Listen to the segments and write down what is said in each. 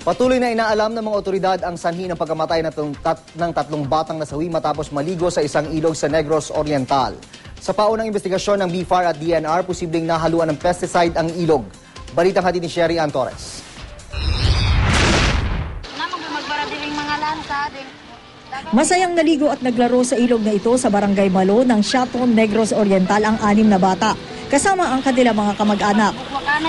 Patuloy na inaalam ng mga otoridad ang sanhi ng pagkamatay ng tatlong batang nasawi matapos maligo sa isang ilog sa Negros Oriental. Sa paunang investigasyon ng BFAR at DNR, posibleng nahaluan ng pesticide ang ilog. Balitang hatid ni Sherry Ann Torres. Masayang naligo at naglaro sa ilog na ito sa Barangay Malo ng Chaton, Negros Oriental ang 6 na bata, kasama ang kanilang mga kamag-anak.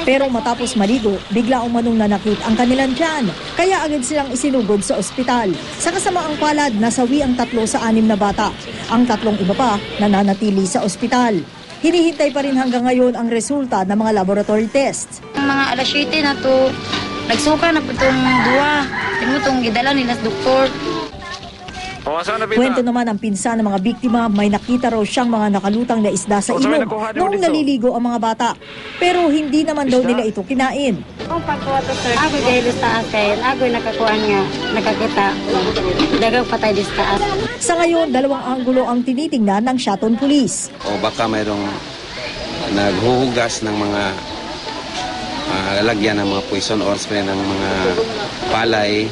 Pero matapos maligo, bigla umanong nanakit ang kanilang tiyan, kaya agad silang isinugod sa ospital. Sa kasamaang palad, nasawi ang 3 sa 6 na bata. Ang 3 iba pa nananatili sa ospital. Hinihintay pa rin hanggang ngayon ang resulta ng mga laboratory tests. Ang mga alas 7 na to, nagsuka na po itong 2. Tinutong gidala nila sa doktor. Kwento naman ang pinsan ng mga biktima, may nakita raw siyang mga nakalutang na isda sa ilog noong naliligo ang mga bata. Pero hindi naman daw nila ito kinain. Kung pagkuha to sir, ako dahil sa akin, ako nakakuha nga, nakakita, dagang patay di sa taas. Sa ngayon, 2 anggulo ang tinitingnan ng Chaton Police. O baka mayroong naghuhugas ng mga lalagyan ng mga poison or spray ng mga palay.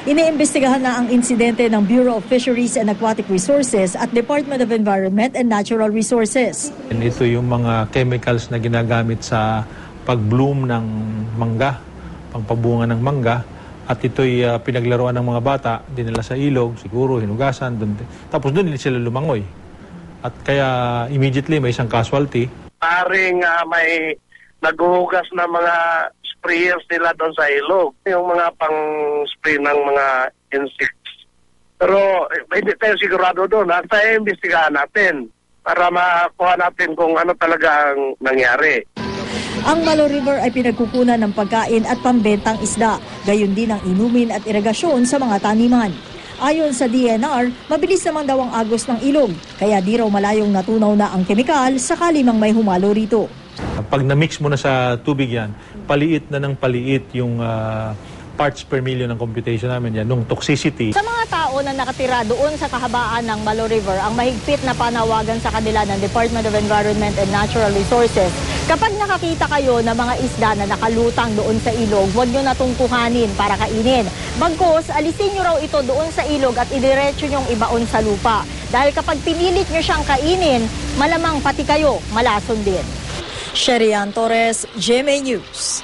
Iniimbestigahan na ang insidente ng Bureau of Fisheries and Aquatic Resources at Department of Environment and Natural Resources. Ito yung mga chemicals na ginagamit sa pag-bloom ng mangga, pangpabunga ng mangga. At ito'y pinaglaruan ng mga bata, dinala sa ilog, siguro hinugasan. Tapos doon sila lumangoy. At kaya immediately may isang casualty. Paring may naghuhugas na mga sprayers nila doon sa ilog. Yung mga pang-spray ng mga insects. Pero hindi tayo sigurado doon. At tayo imbestigahan natin para makuha natin kung ano talaga ang nangyari. Ang Malo River ay pinagkukunan ng pagkain at pambentang isda. Gayon din ang inumin at irigasyon sa mga taniman. Ayon sa DNR, mabilis naman daw ang agos ng ilog. Kaya di raw malayong natunaw na ang kemikal sakali mang may humalo rito. Pag na-mix mo na sa tubig yan, paliit na ng paliit yung parts per million ng computation namin yan, nung toxicity. Sa mga tao na nakatira doon sa kahabaan ng Malo River, ang mahigpit na panawagan sa kanila ng Department of Environment and Natural Resources, kapag nakakita kayo ng mga isda na nakalutang doon sa ilog, huwag nyo natong kuhanin para kainin. Bagkus, alisin nyo raw ito doon sa ilog at idiretso nyong ibaon sa lupa. Dahil kapag pinilit nyo siyang kainin, malamang pati kayo malason din. Sherry Ann Torres, GMA News.